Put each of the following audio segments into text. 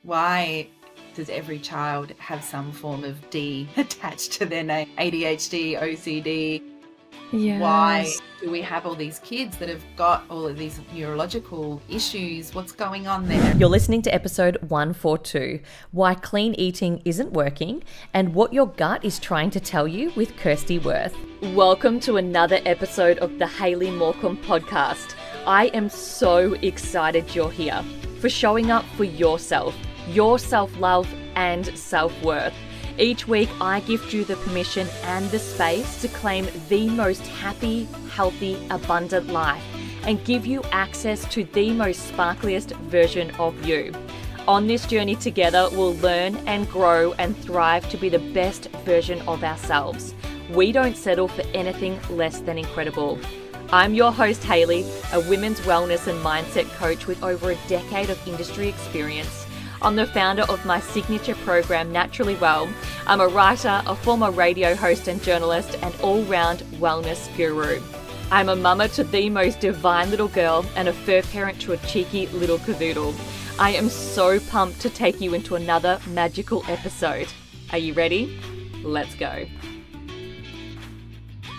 Why does every child have some form of D attached to their name? ADHD, OCD. Why Yes. do we have all these kids that have got all of these neurological issues? What's going on there? You're listening to episode 142, Why Clean Eating Isn't Working and What Your Gut is Trying to Tell You with Kirsty Wirth. Welcome to another episode of the Hayley Morecambe podcast. I am so excited you're here for showing up for yourself, your self-love and self-worth. Each week, I gift you the permission and the space to claim the most happy, healthy, abundant life and give you access to the most sparkliest version of you. On this journey together, we'll learn and grow and thrive to be the best version of ourselves. We don't settle for anything less than incredible. I'm your host, Hayley, a women's wellness and mindset coach with over a decade of industry experience. I'm the founder of my signature program, Naturally Well. I'm a writer, a former radio host and journalist, and all-round wellness guru. I'm a mama to the most divine little girl and a fur parent to a cheeky little cavoodle. I am so pumped to take you into another magical episode. Are you ready? Let's go.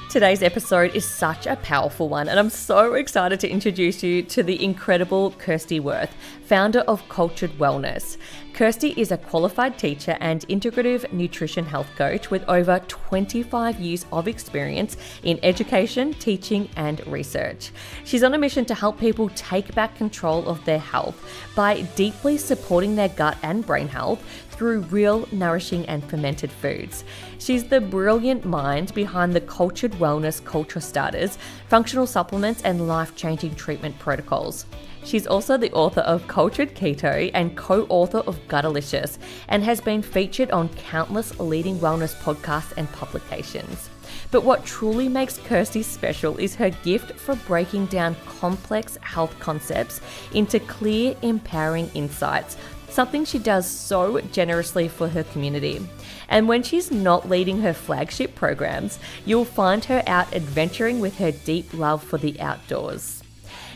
Today's episode is such a powerful one, and I'm so excited to introduce you to the incredible Kirsty Wirth, founder of Kultured Wellness. Kirsty is a qualified teacher and integrative nutrition health coach with over 25 years of experience in education, teaching, and research. She's on a mission to help people take back control of their health by deeply supporting their gut and brain health through real, nourishing, and fermented foods. She's the brilliant mind behind the Kultured Wellness culture starters, functional supplements, and life-changing treatment protocols. She's also the author of Cultured Keto and co-author of Guttalicious, and has been featured on countless leading wellness podcasts and publications. But what truly makes Kirsty special is her gift for breaking down complex health concepts into clear, empowering insights, something she does so generously for her community. And when she's not leading her flagship programs, you'll find her out adventuring with her deep love for the outdoors.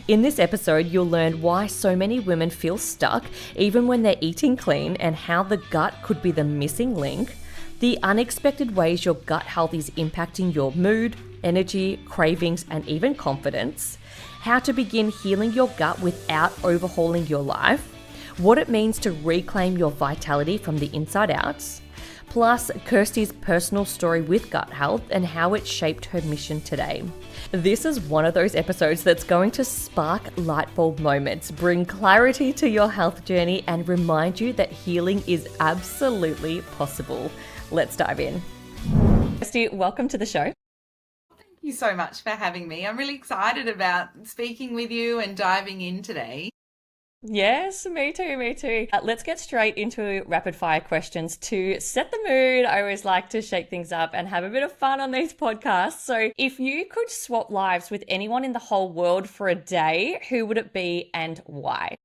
In this episode, you'll learn why so many women feel stuck even when they're eating clean and how the gut could be the missing link, the unexpected ways your gut health is impacting your mood, energy, cravings, and even confidence, how to begin healing your gut without overhauling your life, what it means to reclaim your vitality from the inside out, plus Kirsty's personal story with gut health and how it shaped her mission today. This is one of those episodes that's going to spark light bulb moments, bring clarity to your health journey, and remind you that healing is absolutely possible. Let's dive in. Kirsty, welcome to the show. Thank you so much for having me. I'm really excited about speaking with you and diving in today. Yes, me too. Let's get straight into rapid fire questions to set the mood. I always like to shake things up and have a bit of fun on these podcasts. So if you could swap lives with anyone in the whole world for a day, who would it be and why?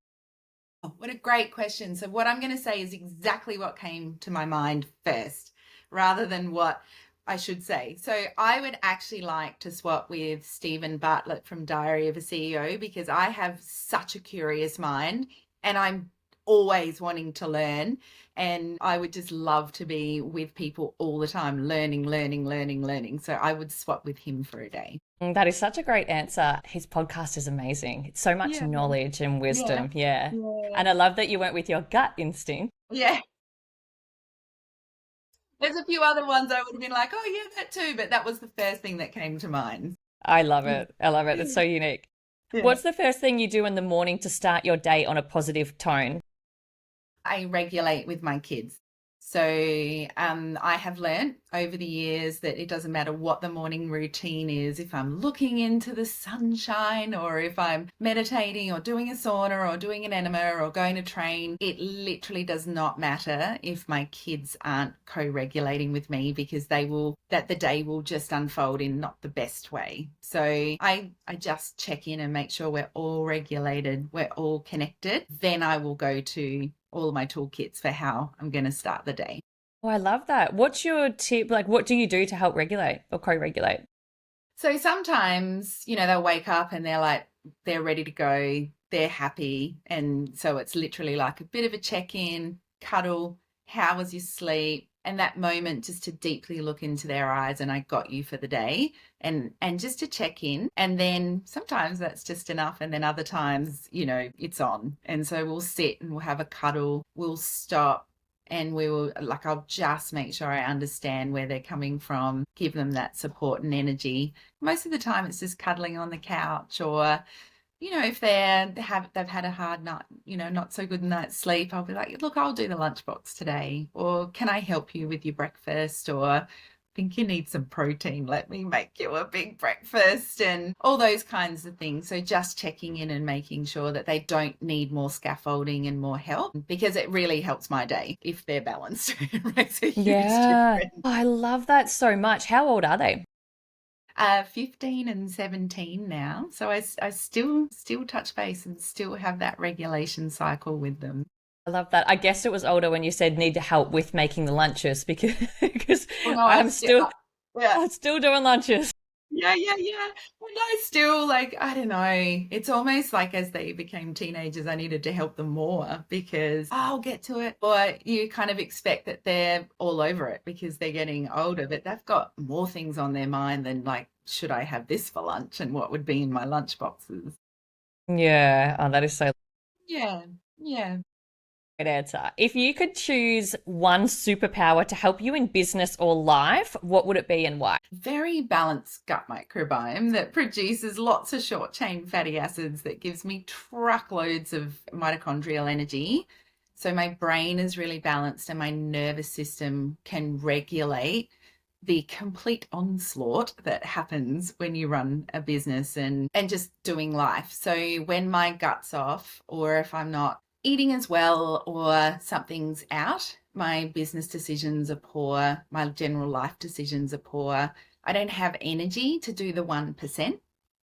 Oh, what a great question. So what I'm going to say is exactly what came to my mind first, rather than what I should say. So I would actually like to swap with Stephen Bartlett from Diary of a CEO, because I have such a curious mind and I'm always wanting to learn. And I would just love to be with people all the time, learning. So I would swap with him for a day. That is such a great answer. His podcast is amazing. It's so much knowledge and wisdom. Yeah. And I love that you went with your gut instinct. Yeah. There's a few other ones I would have been like, oh, yeah, that too. But that was the first thing that came to mind. I love it. It's so unique. Yeah. What's the first thing you do in the morning to start your day on a positive tone? I regulate with my kids. So I have learned over the years that it doesn't matter what the morning routine is. If I'm looking into the sunshine, or if I'm meditating or doing a sauna or doing an enema or going to train, it literally does not matter if my kids aren't co-regulating with me, because the day will just unfold in not the best way. So I just check in and make sure we're all regulated, we're all connected. Then I will go to all of my toolkits for how I'm going to start the day. Oh, I love that. What's your tip? Like, what do you do to help regulate or co-regulate? So sometimes, they'll wake up and they're ready to go. they're happy. And so it's literally like a bit of a check-in, cuddle, how was your sleep? And that moment just to deeply look into their eyes and I got you for the day, and just to check in. And then sometimes that's just enough, and then other times, it's on. And so we'll sit and we'll have a cuddle, we'll stop, and we will, like, I'll just make sure I understand where they're coming from, give them that support and energy. Most of the time it's just cuddling on the couch, or if they've had a hard night, not so good night's sleep, I'll be like, look, I'll do the lunchbox today, or can I help you with your breakfast, or I think you need some protein, let me make you a big breakfast, and all those kinds of things. So just checking in and making sure that they don't need more scaffolding and more help, because it really helps my day if they're balanced. It makes a huge Yeah. difference. I love that so much. How old are they? 15 and 17 now. So I still touch base and still have that regulation cycle with them. I love that. I guess it was older when you said need to help with making the lunches because Well, no, I'm still yeah, I'm still doing lunches. yeah. Well, no, still, like, I don't know. It's almost like as they became teenagers, I needed to help them more because I'll get to it. Or you kind of expect that they're all over it because they're getting older, but they've got more things on their mind than, like, should I have this for lunch and what would be in my lunch boxes? Yeah. Oh, that is so Yeah, yeah. good answer. If you could choose one superpower to help you in business or life, what would it be and why? Very balanced gut microbiome that produces lots of short chain fatty acids that gives me truckloads of mitochondrial energy. So my brain is really balanced and my nervous system can regulate the complete onslaught that happens when you run a business and just doing life. So when my gut's off, or if I'm not eating as well, or something's out, my business decisions are poor, my general life decisions are poor. I don't have energy to do the 1%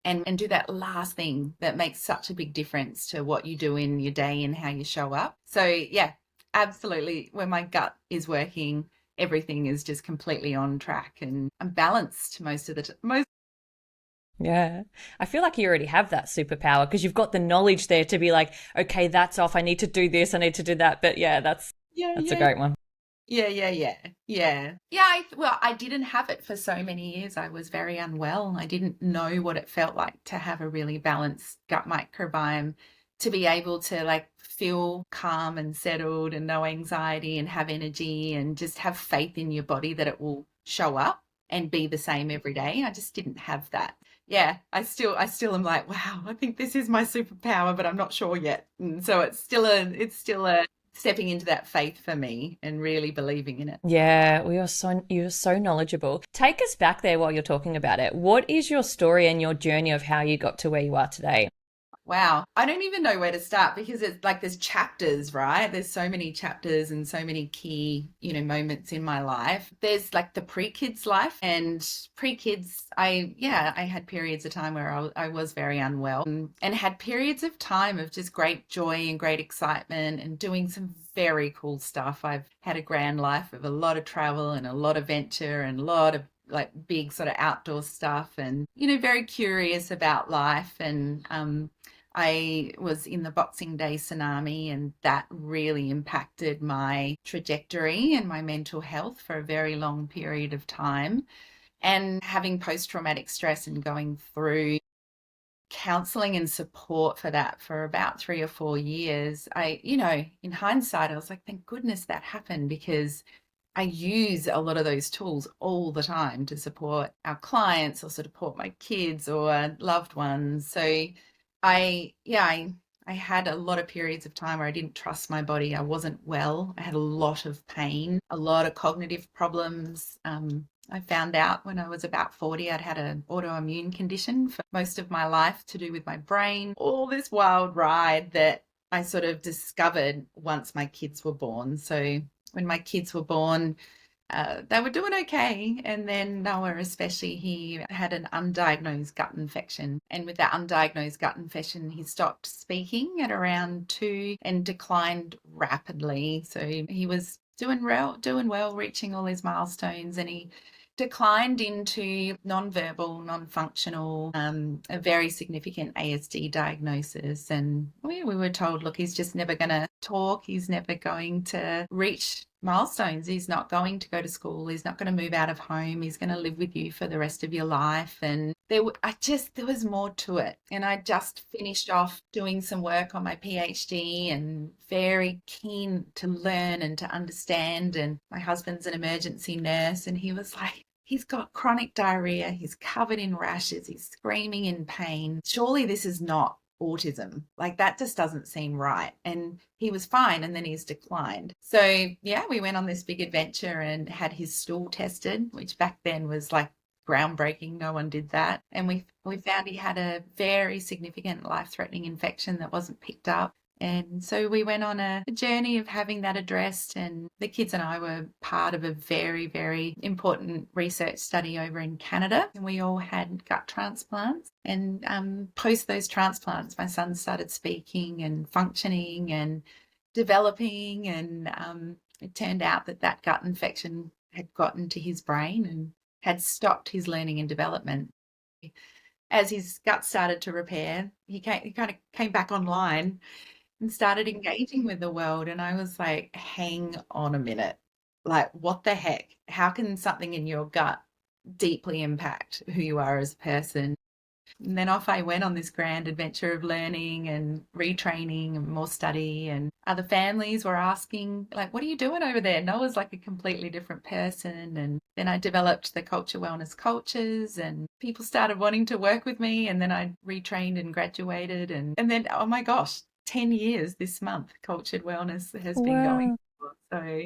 and do that last thing that makes such a big difference to what you do in your day and how you show up. So yeah, absolutely. When my gut is working, everything is just completely on track and I'm balanced most of the most. Yeah. I feel like you already have that superpower because you've got the knowledge there to be like, okay, that's off. I need to do this. I need to do that. But yeah, Yeah, that's a yeah. great one. Yeah. Well, I didn't have it for so many years. I was very unwell. I didn't know what it felt like to have a really balanced gut microbiome, to be able to, like, feel calm and settled and no anxiety and have energy and just have faith in your body that it will show up and be the same every day. I just didn't have that. Yeah, I still am like, wow, I think this is my superpower, but I'm not sure yet. And so it's still a stepping into that faith for me and really believing in it. Yeah, you're so knowledgeable. Take us back there while you're talking about it. What is your story and your journey of how you got to where you are today? Wow. I don't even know where to start because it's like there's chapters, right? There's so many chapters and so many key, moments in my life. There's like the pre-kids life, and pre-kids, I had periods of time where I was very unwell, and had periods of time of just great joy and great excitement and doing some very cool stuff. I've had a grand life of a lot of travel and a lot of venture and a lot of, like, big sort of outdoor stuff, and very curious about life. And I was in the Boxing Day tsunami, and that really impacted my trajectory and my mental health for a very long period of time. And having post-traumatic stress and going through counseling and support for that for about 3 or 4 years, in hindsight, I was like, thank goodness that happened, because I use a lot of those tools all the time to support our clients or support my kids or loved ones. So I had a lot of periods of time where I didn't trust my body. I wasn't well. I had a lot of pain, a lot of cognitive problems. I found out when I was about 40, I'd had an autoimmune condition for most of my life to do with my brain. All this wild ride that I sort of discovered once my kids were born. So when my kids were born, they were doing okay. And then Noah, especially, he had an undiagnosed gut infection. And with that undiagnosed gut infection, he stopped speaking at around 2 and declined rapidly. So he was doing well, reaching all his milestones. And declined into non-verbal, non-functional, a very significant ASD diagnosis. And we were told, look, he's just never going to talk. He's never going to reach milestones. He's not going to go to school. He's not going to move out of home. He's going to live with you for the rest of your life. And there was more to it. And I just finished off doing some work on my PhD and very keen to learn and to understand. And my husband's an emergency nurse, and he was like, he's got chronic diarrhea. He's covered in rashes. He's screaming in pain. Surely this is not autism. Like, that just doesn't seem right. And he was fine, and then he's declined. So yeah, we went on this big adventure and had his stool tested, which back then was like groundbreaking. No one did that. And we found he had a very significant life-threatening infection that wasn't picked up. And so we went on a journey of having that addressed, and the kids and I were part of a very, very important research study over in Canada, and we all had gut transplants. And post those transplants, my son started speaking and functioning and developing, and it turned out that gut infection had gotten to his brain and had stopped his learning and development. As his gut started to repair, he kind of came back online and started engaging with the world. And I was like, hang on a minute. Like, what the heck? How can something in your gut deeply impact who you are as a person? And then off I went on this grand adventure of learning and retraining and more study. And other families were asking, like, what are you doing over there? Noah's like a completely different person. And then I developed the Cultured Wellness coaches, and people started wanting to work with me. And then I retrained and graduated. And then, oh my gosh, 10 years this month, Cultured Wellness has been going. So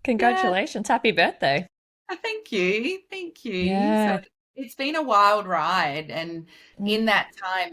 Congratulations. Happy birthday. thank you. Thank you. Yeah. So it's been a wild ride. And in that time,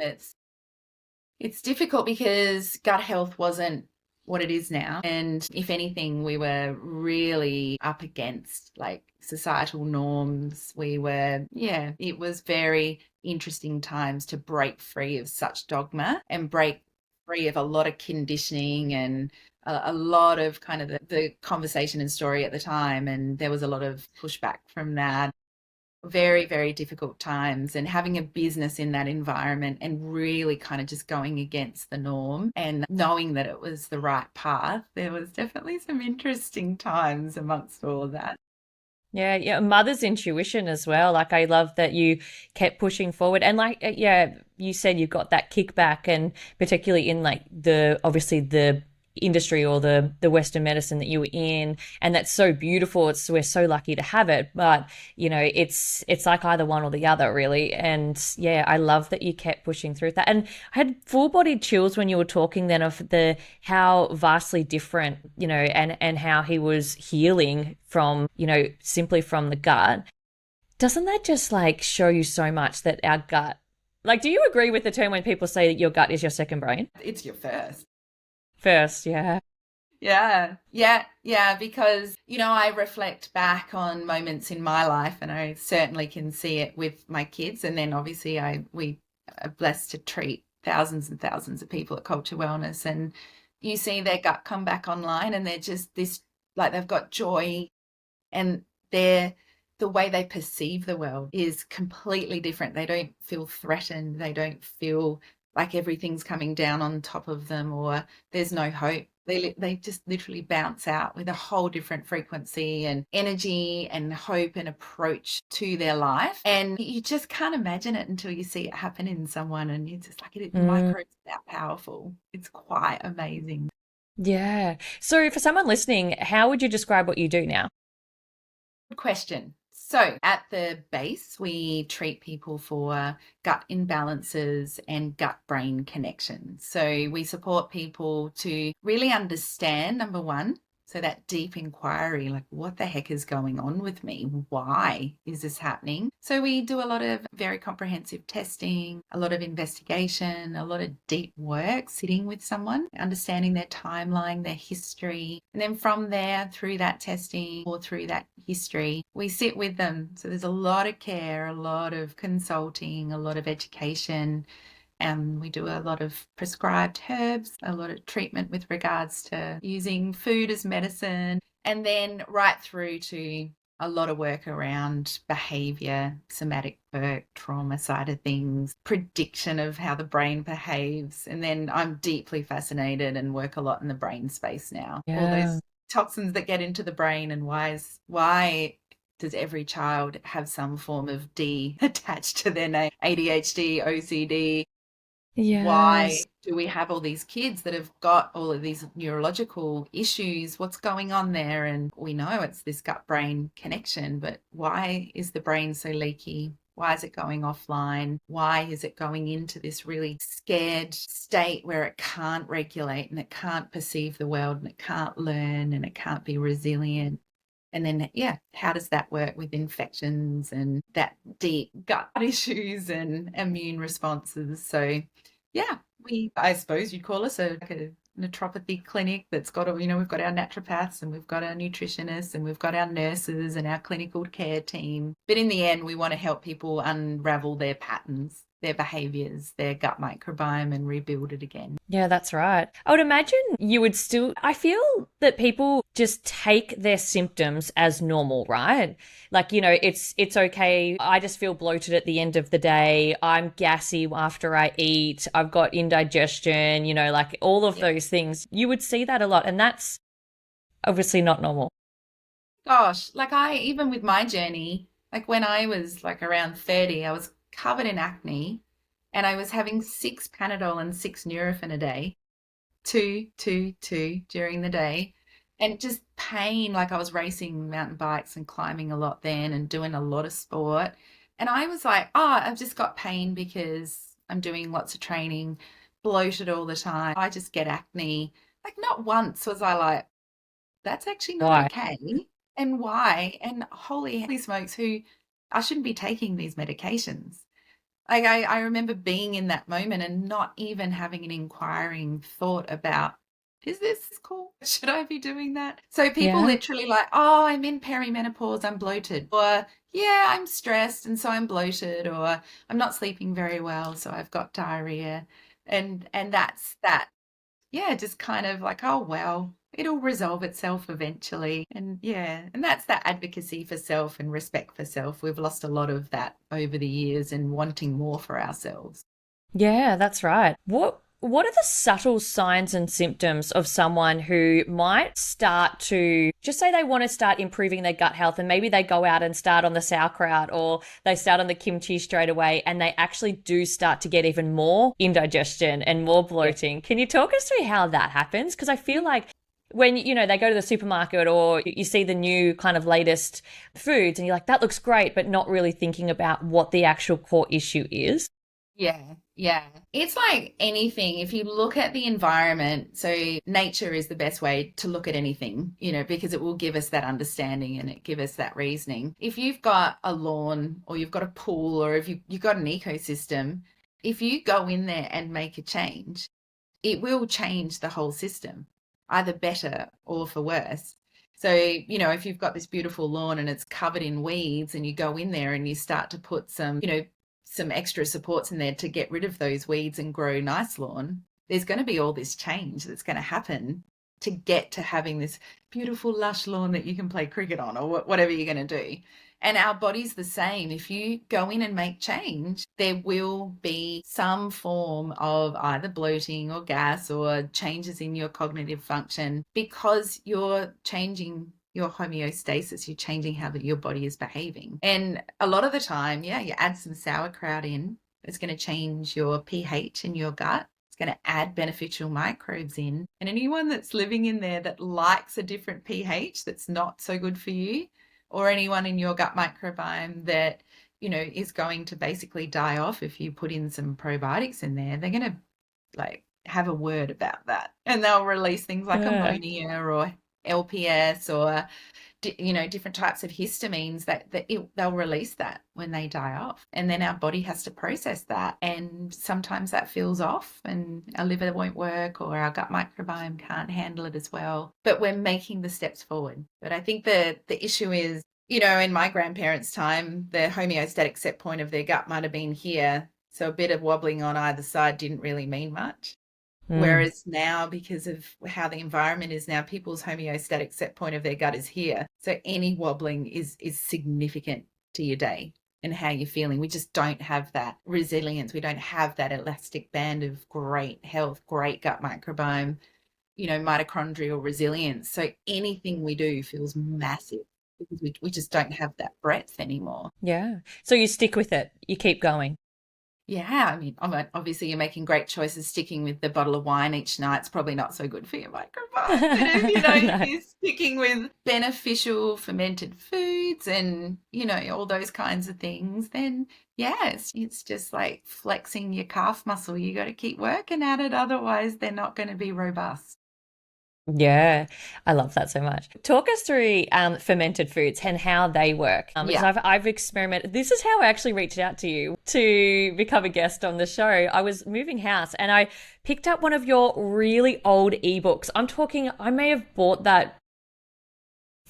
it's difficult because gut health wasn't what it is now. And if anything, we were really up against like societal norms. It was very interesting times to break free of such dogma and break free of a lot of conditioning and a lot of kind of the conversation and story at the time. And there was a lot of pushback from that. Very, very difficult times, and having a business in that environment and really kind of just going against the norm and knowing that it was the right path. There was definitely some interesting times amongst all of that. Yeah, yeah, mother's intuition as well. Like, I love that you kept pushing forward. And like, yeah, you said you got that kickback, and particularly in like obviously the industry or the Western medicine that you were in, and that's so beautiful. We're so lucky to have it, but it's like either one or the other, really. And yeah, I love that you kept pushing through that. And I had full body chills when you were talking then of how vastly different, and how he was healing from, simply from the gut. Doesn't that just like show you so much that our gut, like, do you agree with the term when people say that your gut is your second brain? It's your first. First, yeah. Yeah, because, I reflect back on moments in my life, and I certainly can see it with my kids. And then obviously we are blessed to treat thousands and thousands of people at Cultured Wellness, and you see their gut come back online, and they're just this, like, they've got joy, and the way they perceive the world is completely different. They don't feel threatened. They don't feel like everything's coming down on top of them or there's no hope. They just literally bounce out with a whole different frequency and energy and hope and approach to their life. And you just can't imagine it until you see it happen in someone, and you're just like, microbes are that powerful. It's quite amazing. Yeah. So for someone listening, how would you describe what you do now? Good question. So at the base, we treat people for gut imbalances and gut-brain connections. So we support people to really understand, number one, so that deep inquiry, like, what the heck is going on with me? Why is this happening? So we do a lot of very comprehensive testing, a lot of investigation, a lot of deep work, sitting with someone, understanding their timeline, their history. And then from there, through that testing or through that history, we sit with them. So there's a lot of care, a lot of consulting, a lot of education. And we do a lot of prescribed herbs, a lot of treatment with regards to using food as medicine, and then right through to a lot of work around behavior, somatic work, trauma side of things, prediction of how the brain behaves. And then I'm deeply fascinated and work a lot in the brain space now. All Yeah. those toxins that get into the brain, and why does every child have some form of D attached to their name? ADHD, OCD. Why Yes. do we have all these kids that have got all of these neurological issues? What's going on there? And we know it's this gut brain connection, but why is the brain so leaky? Why is it going offline? Why is it going into this really scared state where it can't regulate and it can't perceive the world and it can't learn and it can't be resilient? And then, yeah, how does that work with infections and that deep gut issues and immune responses? So, yeah, I suppose you'd call us like a naturopathy clinic that's got, we've got our naturopaths and we've got our nutritionists and we've got our nurses and our clinical care team. But in the end, we want to help people unravel their patterns, their behaviors, their gut microbiome, and rebuild it again. Yeah, that's right. I would imagine you would still, I feel that people just take their symptoms as normal, right? Like, it's okay. I just feel bloated at the end of the day. I'm gassy after I eat. I've got indigestion, like all of those things. You would see that a lot. And that's obviously not normal. Gosh, like even with my journey, like when I was like around 30, I was covered in acne and I was having 6 Panadol and 6 Nurofen a day, two during the day, and just pain. Like I was racing mountain bikes and climbing a lot then and doing a lot of sport. And I was like, oh, I've just got pain because I'm doing lots of training, bloated all the time. I just get acne. Like not once was I like, that's actually not Why? okay. And why? And holy smokes, I shouldn't be taking these medications. Like I remember being in that moment and not even having an inquiring thought about, is this cool? Should I be doing that? So people Yeah. literally like, oh, I'm in perimenopause, I'm bloated. Or yeah, I'm stressed and so I'm bloated. Or I'm not sleeping very well, so I've got diarrhea. And that's that. Yeah, just kind of like, oh, well, it'll resolve itself eventually. And yeah, and that's that advocacy for self and respect for self. We've lost a lot of that over the years and wanting more for ourselves. Yeah, that's right. What are the subtle signs and symptoms of someone who might start to just say they want to start improving their gut health and maybe they go out and start on the sauerkraut or they start on the kimchi straight away and they actually do start to get even more indigestion and more Yeah. bloating. Can you talk us through how that happens? Because I feel like when they go to the supermarket or you see the new kind of latest foods and you're like, that looks great, but not really thinking about what the actual core issue is. Yeah, yeah. It's like anything. If you look at the environment, so nature is the best way to look at anything, because it will give us that understanding and it give us that reasoning. If you've got a lawn or you've got a pool or if you've got an ecosystem, if you go in there and make a change, it will change the whole system, either better or for worse. So, if you've got this beautiful lawn and it's covered in weeds and you go in there and you start to put some extra supports in there to get rid of those weeds and grow nice lawn, there's going to be all this change that's going to happen to get to having this beautiful lush lawn that you can play cricket on or whatever you're going to do. And our body's the same. If you go in and make change, there will be some form of either bloating or gas or changes in your cognitive function because you're changing your homeostasis, you're changing how your body is behaving. And a lot of the time, yeah, you add some sauerkraut in, it's going to change your pH in your gut. It's going to add beneficial microbes in. And anyone that's living in there that likes a different pH that's not so good for you, or anyone in your gut microbiome that, is going to basically die off if you put in some probiotics in there, they're going to like have a word about that. And they'll release things like Yeah. ammonia or LPS or different types of histamines they'll release that when they die off, and then our body has to process that, and sometimes that feels off and our liver won't work or our gut microbiome can't handle it as well, but we're making the steps forward. But I think the issue is, in my grandparents' time, the homeostatic set point of their gut might have been here, so a bit of wobbling on either side didn't really mean much. Mm. Whereas now, because of how the environment is now, people's homeostatic set point of their gut is here. So any wobbling is significant to your day and how you're feeling. We just don't have that resilience. We don't have that elastic band of great health, great gut microbiome, mitochondrial resilience. So anything we do feels massive because we just don't have that breadth anymore. Yeah. So you stick with it. You keep going. Yeah, I mean, obviously you're making great choices sticking with the bottle of wine each night. It's probably not so good for your microbiome. But if, if No. you're sticking with beneficial fermented foods and, all those kinds of things, then yes, it's just like flexing your calf muscle. You got to keep working at it. Otherwise, they're not going to be robust. Yeah, I love that so much. Talk us through fermented foods and how they work. Because Yeah. I've experimented. This is how I actually reached out to you to become a guest on the show. I was moving house and I picked up one of your really old ebooks. I'm talking, I may have bought that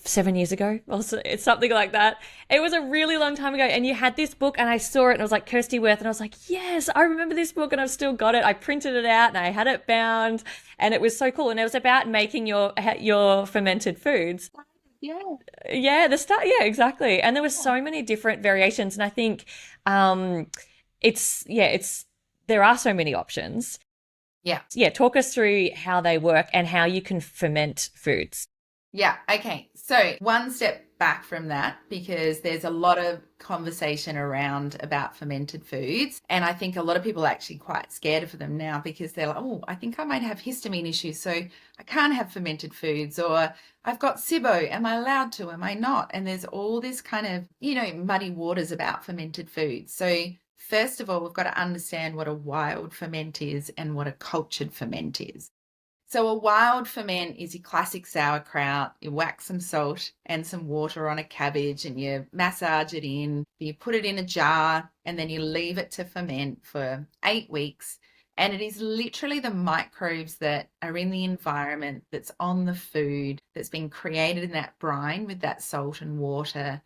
7 years ago or it's something like that. It was a really long time ago, and you had this book and I saw it and I was like, Kirsty Wirth, and I was like, yes, I remember this book and I've still got it. I printed it out and I had it bound, and it was so cool, and it was about making your fermented foods. Yeah. Yeah, the start, yeah, exactly. And there were so many different variations, and I think it's there are so many options. Yeah. Yeah, talk us through how they work and how you can ferment foods. Yeah. Okay. So one step back from that, because there's a lot of conversation around about fermented foods. And I think a lot of people are actually quite scared of them now because they're like, oh, I think I might have histamine issues. So I can't have fermented foods, or I've got SIBO. Am I allowed to? Am I not? And there's all this kind of, muddy waters about fermented foods. So first of all, we've got to understand what a wild ferment is and what a cultured ferment is. So a wild ferment is your classic sauerkraut. You whack some salt and some water on a cabbage and you massage it in. You put it in a jar and then you leave it to ferment for 8 weeks. And it is literally the microbes that are in the environment, that's on the food, that's been created in that brine with that salt and water.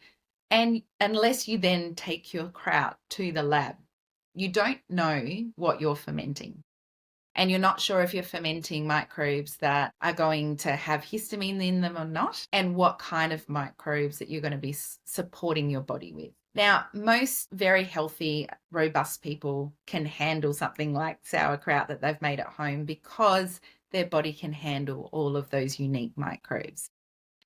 And unless you then take your kraut to the lab, you don't know what you're fermenting. And you're not sure if you're fermenting microbes that are going to have histamine in them or not, and what kind of microbes that you're going to be supporting your body with. Now, most very healthy, robust people can handle something like sauerkraut that they've made at home because their body can handle all of those unique microbes.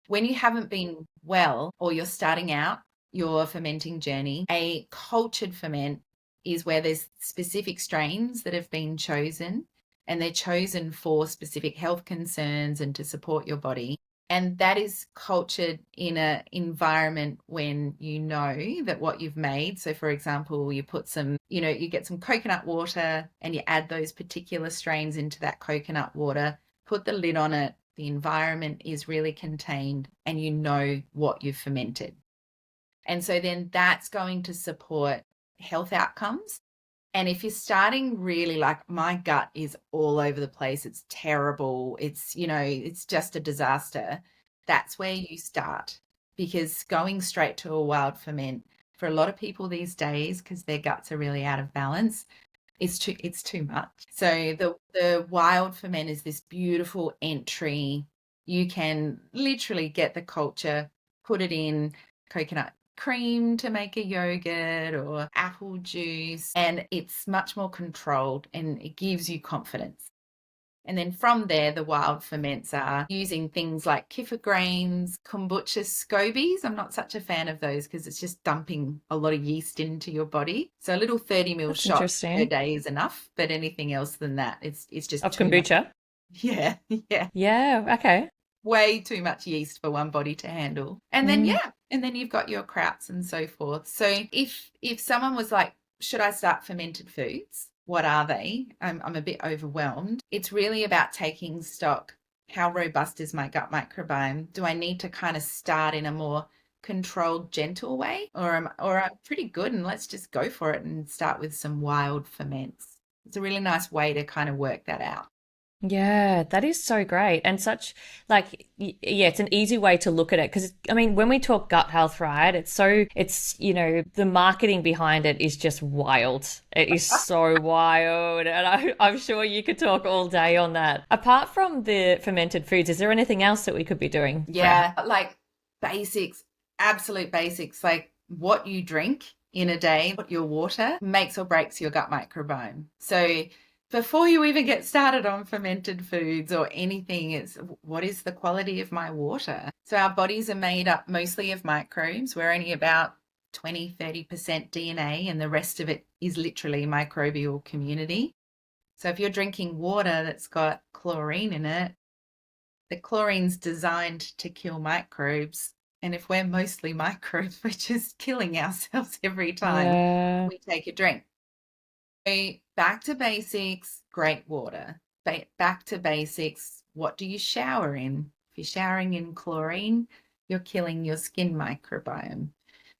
When you haven't been well, or you're starting out your fermenting journey, a cultured ferment is where there's specific strains that have been chosen, and they're chosen for specific health concerns and to support your body. And that is cultured in an environment when you know that what you've made. So for example, you put some, you get some coconut water and you add those particular strains into that coconut water, put the lid on it, the environment is really contained, and you know what you've fermented. And so then that's going to support health outcomes. And if you're starting really like, my gut is all over the place, it's terrible, it's just a disaster, that's where you start. Because going straight to a wild ferment for a lot of people these days, because their guts are really out of balance, it's too much. So the wild ferment is this beautiful entry. You can literally get the culture, put it in coconut cream to make a yogurt or apple juice, and it's much more controlled and it gives you confidence. And then from there, the wild ferments are using things like kefir grains, kombucha scobies. I'm not such a fan of those because it's just dumping a lot of yeast into your body. So a little 30 ml That's shot per interesting. day is enough, but anything else than that, it's just Of too much. kombucha. Yeah, yeah. Yeah, okay. Way too much yeast for one body to handle. And then Mm. and then you've got your krauts and so forth. So if someone was like, should I start fermented foods? What are they? I'm a bit overwhelmed. It's really about taking stock. How robust is my gut microbiome? Do I need to kind of start in a more controlled, gentle way, or I'm pretty good and let's just go for it and start with some wild ferments? It's a really nice way to kind of work that out. Yeah, that is so great. And such like yeah, it's an easy way to look at it because I mean, when we talk gut health, right? The marketing behind it is just wild. It is so wild. And I'm sure you could talk all day on that. Apart from the fermented foods, is there anything else that we could be doing for our Yeah, like basics, absolute basics, like what you drink in a day, what your water makes or breaks your gut microbiome. So before you even get started on fermented foods or anything, it's what is the quality of my water? So our bodies are made up mostly of microbes. We're only about 20-30% DNA, and the rest of it is literally microbial community. So if you're drinking water that's got chlorine in it, the chlorine's designed to kill microbes. And if we're mostly microbes, we're just killing ourselves every time Yeah. we take a drink. So back to basics, great water. Back to basics, what do you shower in? If you're showering in chlorine, you're killing your skin microbiome.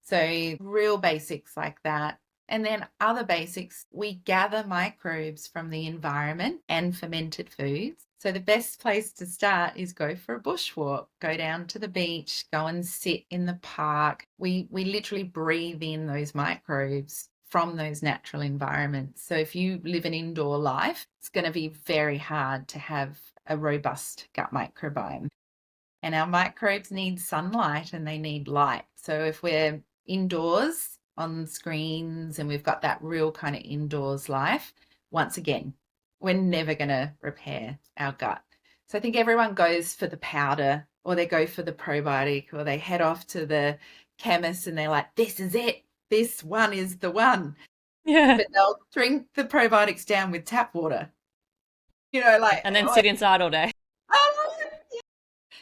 So real basics like that. And then other basics, we gather microbes from the environment and fermented foods. So the best place to start is go for a bushwalk, go down to the beach, go and sit in the park. We literally breathe in those microbes from those natural environments. So if you live an indoor life, it's going to be very hard to have a robust gut microbiome. And our microbes need sunlight and they need light. So if we're indoors on screens and we've got that real kind of indoors life, once again, we're never going to repair our gut. So I think everyone goes for the powder or they go for the probiotic or they head off to the chemist and they're like, this is it. This one is the one. Yeah. But they'll drink the probiotics down with tap water. You know, like, And then sit inside all day. oh,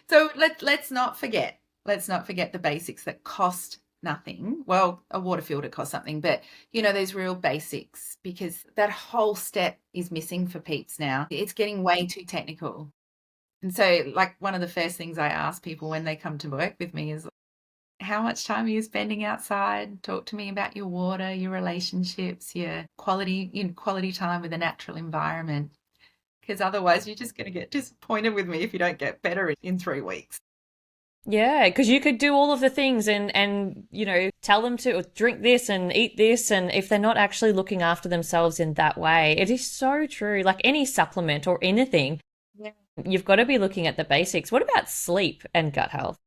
so let's not forget. Let's not forget the basics that cost nothing. Well, a water filter costs something, but those real basics, because that whole step is missing for peeps now. It's getting way too technical. And so, like, one of the first things I ask people when they come to work with me is, how much time are you spending outside? Talk to me about your water, your relationships, your quality time with the natural environment. Because otherwise you're just going to get disappointed with me if you don't get better in 3 weeks. Yeah, because you could do all of the things and tell them to drink this and eat this, and if they're not actually looking after themselves in that way, it is so true. Like any supplement or anything, Yeah. you've got to be looking at the basics. What about sleep and gut health?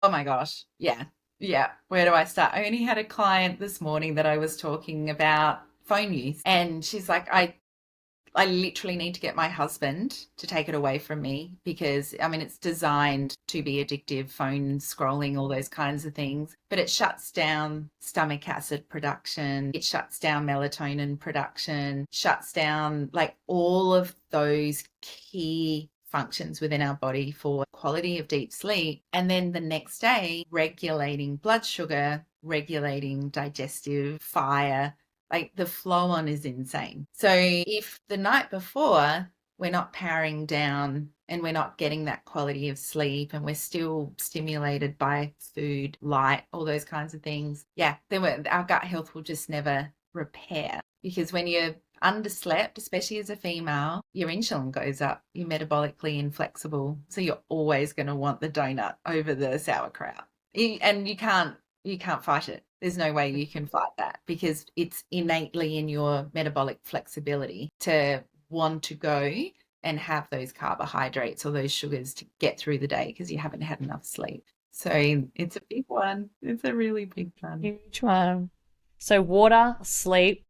Oh my gosh. Yeah. Yeah. Where do I start? I only had a client this morning that I was talking about phone use, and she's like, I literally need to get my husband to take it away from me because, I mean, it's designed to be addictive, phone scrolling, all those kinds of things. But it shuts down stomach acid production. It shuts down melatonin production, shuts down like all of those key functions within our body for quality of deep sleep. And then the next day, regulating blood sugar, regulating digestive, fire, like the flow on is insane. So if the night before we're not powering down and we're not getting that quality of sleep and we're still stimulated by food, light, all those kinds of things, yeah, then our gut health will just never repair. Because when you're underslept, especially as a female, your insulin goes up, you're metabolically inflexible. So you're always going to want the donut over the sauerkraut. And you can't fight it. There's no way you can fight that because it's innately in your metabolic flexibility to want to go and have those carbohydrates or those sugars to get through the day because you haven't had enough sleep. So it's a big one. It's a really big one. Huge one. So water, sleep,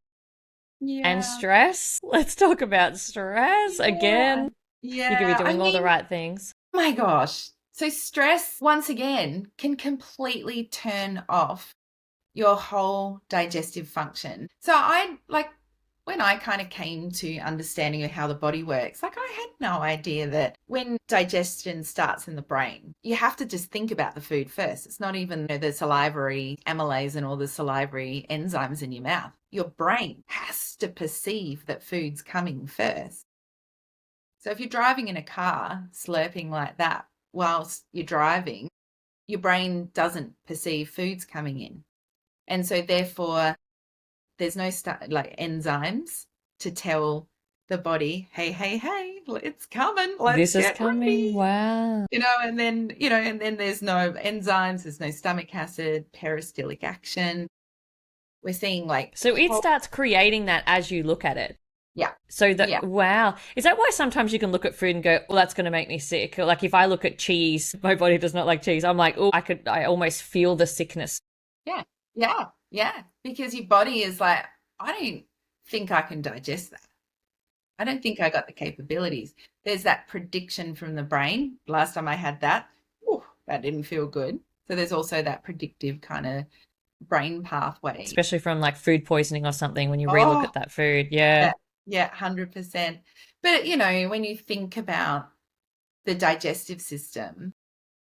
and Yeah. stress. Let's talk about stress Yeah. again. You could be Yeah. I doing all the mean, right things. my gosh. So stress, once again, can completely turn off your whole digestive function. So I like when I kind of came to understanding of how the body works, like I had no idea that when digestion starts in the brain, you have to just think about the food first. It's not even the salivary amylase and all the salivary enzymes in your mouth. Your brain has to perceive that food's coming first. So if you're driving in a car, slurping like that whilst you're driving, your brain doesn't perceive food's coming in. And so therefore there's no like enzymes to tell the body, hey, it's coming. Let's This is get coming. ready. Wow. And then there's no enzymes, there's no stomach acid, peristaltic action. We're seeing like, So it starts creating that as you look at it. yeah, So that, yeah, wow. Is that why sometimes you can look at food and go, well, that's going to make me sick? Or like if I look at cheese, my body does not like cheese. I'm like, oh, I almost feel the sickness. yeah, yeah. Because your body is like, I don't think I can digest that. I don't think I got the capabilities. There's that prediction from the brain. Last time I had that, that didn't feel good. So there's also that predictive kind of brain pathway. Especially from like food poisoning or something when you relook Oh, at that food. Yeah. yeah, 100%. But, when you think about the digestive system,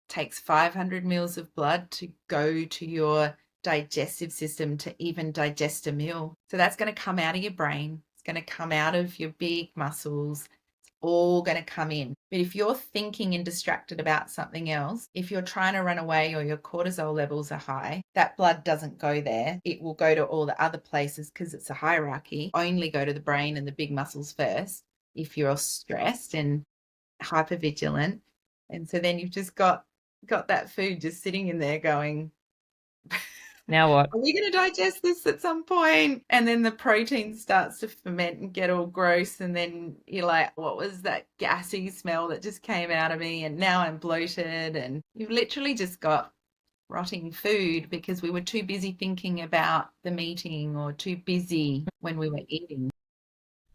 it takes 500 mils of blood to go to your digestive system to even digest a meal. So that's going to come out of your brain. It's going to come out of your big muscles. It's all going to come in. But if you're thinking and distracted about something else, if you're trying to run away or your cortisol levels are high, that blood doesn't go there. It will go to all the other places because it's a hierarchy. Only go to the brain and the big muscles first if you're stressed and hypervigilant. And so then you've just got that food just sitting in there going, Now what? are we going to digest this at some point? And then the protein starts to ferment and get all gross. And then you're like, what was that gassy smell that just came out of me? And now I'm bloated. And you've literally just got rotting food because we were too busy thinking about the meeting or too busy when we were eating.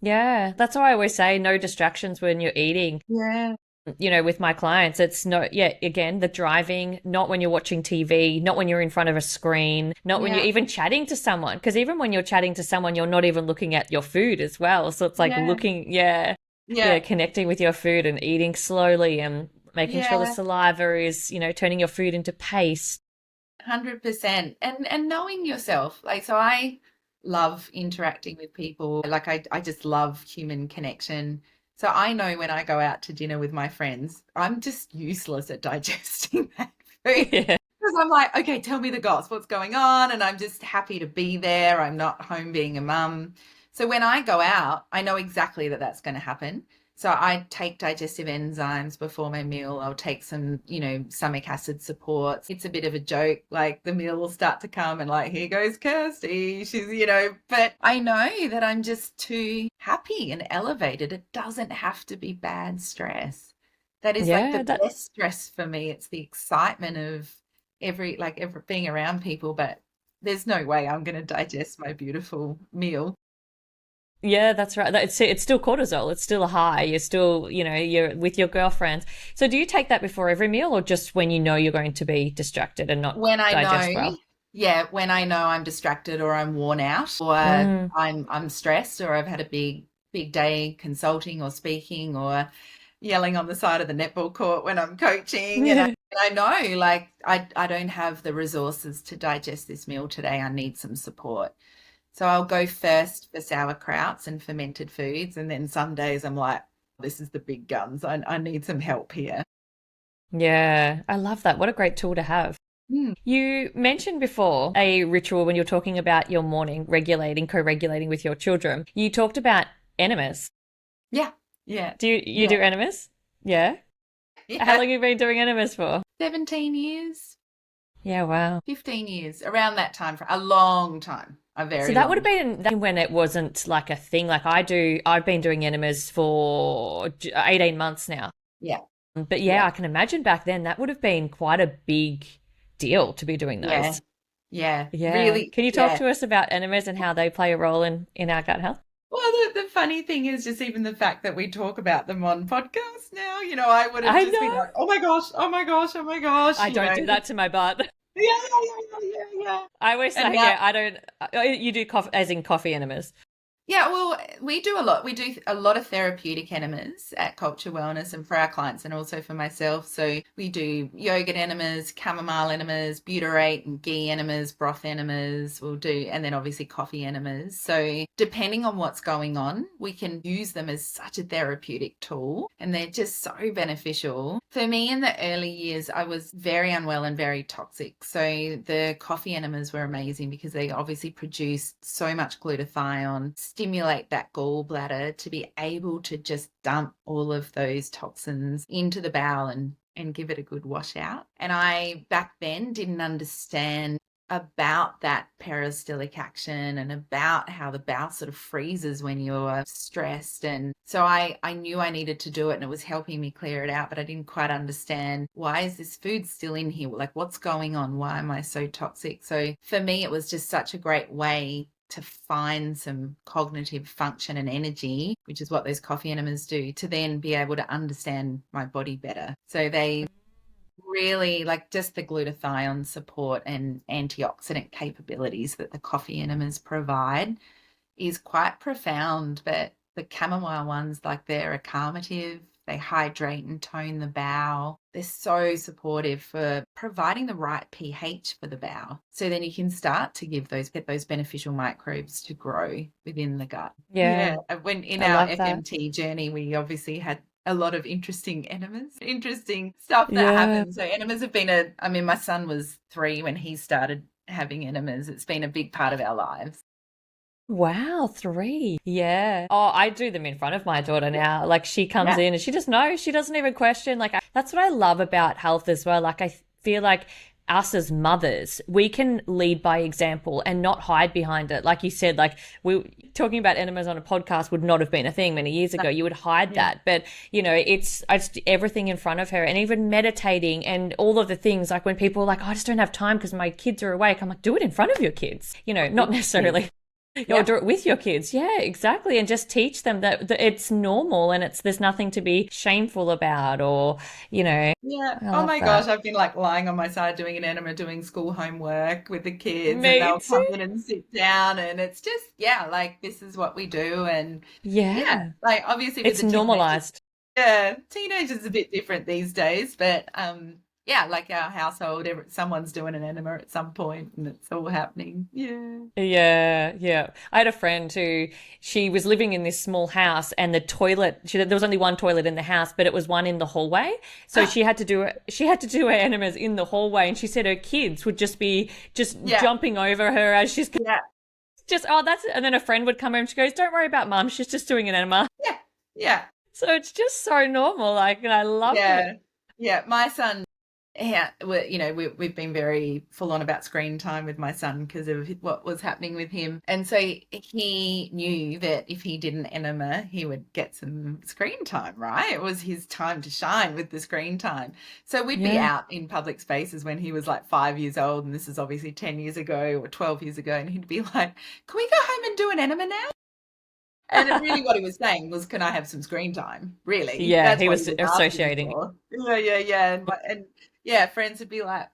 Yeah. That's why I always say no distractions when you're eating. Yeah. With my clients, it's no, yeah, again, the driving, not when you're watching TV, not when you're in front of a screen, not when you're even chatting to someone. Because even when you're chatting to someone, you're not even looking at your food as well. So it's like looking, connecting with your food and eating slowly and making sure the saliva is, turning your food into paste. 100%. And knowing yourself. Like, so I love interacting with people. Like I just love human connection. So I know when I go out to dinner with my friends, I'm just useless at digesting that food. Yeah. Because I'm like, okay, tell me the goss, what's going on? And I'm just happy to be there. I'm not home being a mum. So when I go out, I know exactly that that's going to happen. So I take digestive enzymes before my meal. I'll take some, stomach acid supports. It's a bit of a joke. Like the meal will start to come and like, here goes Kirsty. She's, but I know that I'm just too happy and elevated. It doesn't have to be bad stress. That is like the best stress for me. It's the excitement of every being around people, but there's no way I'm going to digest my beautiful meal. Yeah, that's right. It's still cortisol. It's still a high. You're still, you're with your girlfriends. So do you take that before every meal or just when you know you're going to be distracted and not digest well? Yeah, when I know I'm distracted or I'm worn out or I'm stressed or I've had a big day consulting or speaking or yelling on the side of the netball court when I'm coaching. And I know like I don't have the resources to digest this meal today. I need some support. So I'll go first for sauerkrauts and fermented foods. And then some days I'm like, this is the big guns. I need some help here. Yeah, I love that. What a great tool to have. You mentioned before a ritual when you're talking about your morning co-regulating with your children. You talked about enemas. Yeah. Do you do enemas? Yeah. How long have you been doing enemas for? 17 years. Yeah, wow. 15 years, around that time, for a long time. So that would have been when it wasn't like a thing. Like I've been doing enemas for 18 months now. Yeah. But I can imagine back then that would have been quite a big deal to be doing those. Yeah. Really. Can you talk to us about enemas and how they play a role in our gut health? Well, the funny thing is just even the fact that we talk about them on podcasts now, I would have just been like, oh my gosh. I don't do that to my butt. Yeah. I always say, I don't. You do coffee, as in coffee enemas. Yeah, well, we do a lot. We do a lot of therapeutic enemas at Kultured Wellness and for our clients and also for myself. So we do yogurt enemas, chamomile enemas, butyrate and ghee enemas, broth enemas. And then obviously coffee enemas. So depending on what's going on, we can use them as such a therapeutic tool and they're just so beneficial. For me in the early years, I was very unwell and very toxic. So the coffee enemas were amazing because they obviously produce so much glutathione, stimulate that gallbladder to be able to just dump all of those toxins into the bowel and give it a good wash out. And I back then didn't understand about that peristaltic action and about how the bowel sort of freezes when you're stressed. And so I knew I needed to do it, and it was helping me clear it out, but I didn't quite understand, why is this food still in here? Like, what's going on? Why am I so toxic? So for me, it was just such a great way to find some cognitive function and energy, which is what those coffee enemas do, to then be able to understand my body better. So they really, like, just the glutathione support and antioxidant capabilities that the coffee enemas provide is quite profound. But the chamomile ones, like, they're a calmative, they hydrate and tone the bowel. They're so supportive for providing the right pH for the bowel. So then you can start to get those beneficial microbes to grow within the gut. Yeah. When in I our love that. FMT journey, we obviously had a lot of interesting enemas, interesting stuff that Yeah. happens. So enemas have been my son was 3 when he started having enemas. It's been a big part of our lives. Wow, 3. Yeah. Oh, I do them in front of my daughter now. Like, she comes Yeah. in and she just knows. She doesn't even question. Like, that's what I love about health as well. Like, I feel like us as mothers, we can lead by example and not hide behind it. Like you said, like, we talking about enemas on a podcast would not have been a thing many years ago. You would hide that. But, you know, it's everything in front of her, and even meditating and all of the things. Like, when people are like, oh, I just don't have time because my kids are awake. I'm like, do it in front of your kids. You know, not necessarily. Or do it with your kids. Yeah, exactly. And just teach them that it's normal, and there's nothing to be shameful about, or, you know. Yeah. I Oh love my gosh, that. I've been like lying on my side doing an enema, doing school homework with the kids, and Me they'll come too. in and sit down, and it's just, like, this is what we do. And Yeah. like, obviously with It's the teenagers, normalized. teenagers a bit different these days, but like our household, someone's doing an enema at some point, and it's all happening. Yeah. Yeah, yeah. I had a friend who, she was living in this small house, and the toilet, there was only one toilet in the house, but it was one in the hallway. So she had to do her enemas in the hallway, and she said her kids would just be Yeah. jumping over her as she's Yeah. just, oh, that's, and then a friend would come home, she goes, don't worry about mum, she's just doing an enema. Yeah. Yeah. So it's just so normal, like, and I loved it. Yeah. Yeah. My son, we've been very full on about screen time with my son because of what was happening with him. And so he knew that if he did an enema, he would get some screen time, right? It was his time to shine with the screen time. So we'd be Yeah. out in public spaces when he was like 5 years old, and this is obviously 10 years ago or 12 years ago, and he'd be like, can we go home and do an enema now? And really what he was saying was, can I have some screen time? Really? Yeah, That's he what he was was asking associating. for. Yeah. And friends would be like,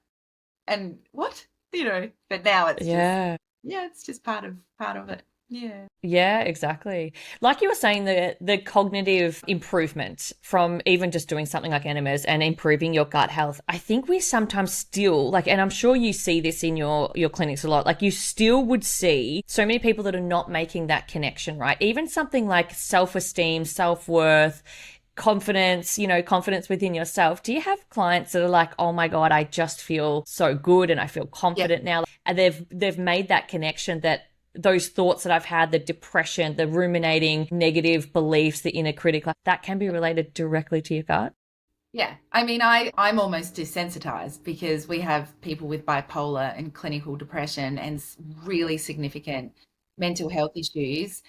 and what? But now it's just, Yeah. it's just part of it. Yeah. Yeah, exactly. Like you were saying, the cognitive improvement from even just doing something like enemas and improving your gut health. I think we sometimes still, like, and I'm sure you see this in your clinics a lot, like, you still would see so many people that are not making that connection, right? Even something like self-esteem, self-worth, confidence, confidence within yourself. Do you have clients that are like, oh my God, I just feel so good and I feel confident now? And they've made that connection, that those thoughts that I've had, the depression, the ruminating negative beliefs, the inner critic, like, that can be related directly to your gut. Yeah. I mean, I'm almost desensitized because we have people with bipolar and clinical depression and really significant mental health issues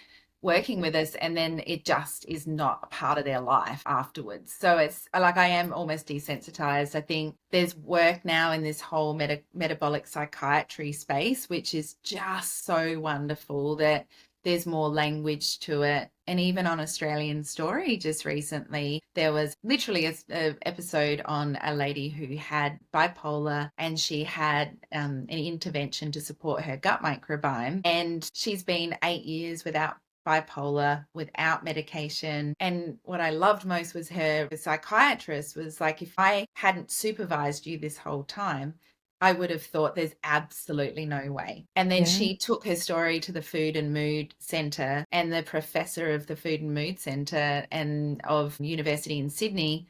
working with us, and then it just is not a part of their life afterwards. So it's like, I am almost desensitized. I think there's work now in this whole metabolic psychiatry space, which is just so wonderful that there's more language to it. And even on Australian Story just recently, there was literally a episode on a lady who had bipolar, and she had an intervention to support her gut microbiome. And she's been 8 years without bipolar, without medication. And what I loved most was the psychiatrist was like, if I hadn't supervised you this whole time, I would have thought there's absolutely no way. And then she took her story to the Food and Mood Centre, and the professor of the Food and Mood Centre and of University in Sydney,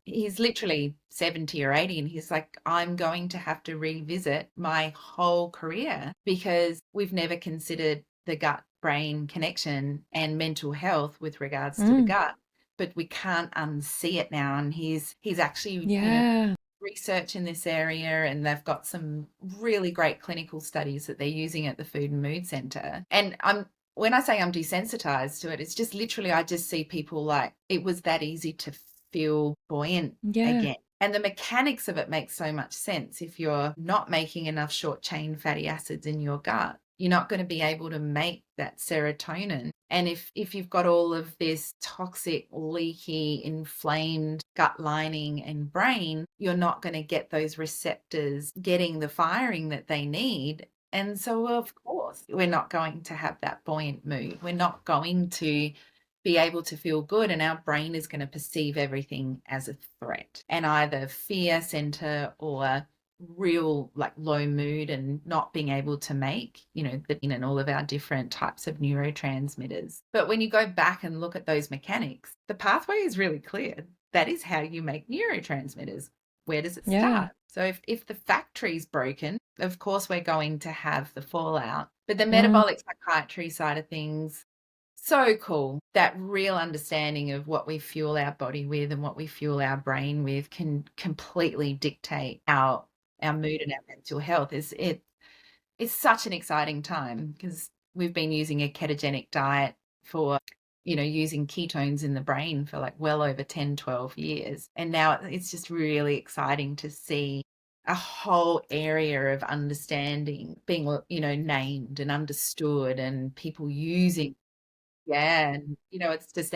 he's literally 70 or 80, and he's like, I'm going to have to revisit my whole career because we've never considered the gut brain connection and mental health with regards to the Mm. gut, but we can't unsee it now. And he's actually, Yeah. research in this area, and they've got some really great clinical studies that they're using at the Food and Mood Centre. And when I say I'm desensitized to it, it's just literally I just see people like it was that easy to feel buoyant Yeah. again. And the mechanics of it make so much sense. If you're not making enough short chain fatty acids in your gut, you're not going to be able to make that serotonin. And if you've got all of this toxic, leaky, inflamed gut lining and brain, you're not going to get those receptors getting the firing that they need. And so, of course, we're not going to have that buoyant mood. We're not going to be able to feel good, and our brain is going to perceive everything as a threat, and either fear center or real like low mood and not being able to make, and all of our different types of neurotransmitters. But when you go back and look at those mechanics, the pathway is really clear. That is how you make neurotransmitters. Where does it Yeah. start? So if the factory's broken, of course we're going to have the fallout. But the Mm. metabolic psychiatry side of things, so cool. That real understanding of what we fuel our body with and what we fuel our brain with can completely dictate our mood and our mental health. It's such an exciting time because we've been using a ketogenic diet for, using ketones in the brain for like well over 10, 12 years. And now it's just really exciting to see a whole area of understanding being, named and understood, and people using. Yeah, and it's just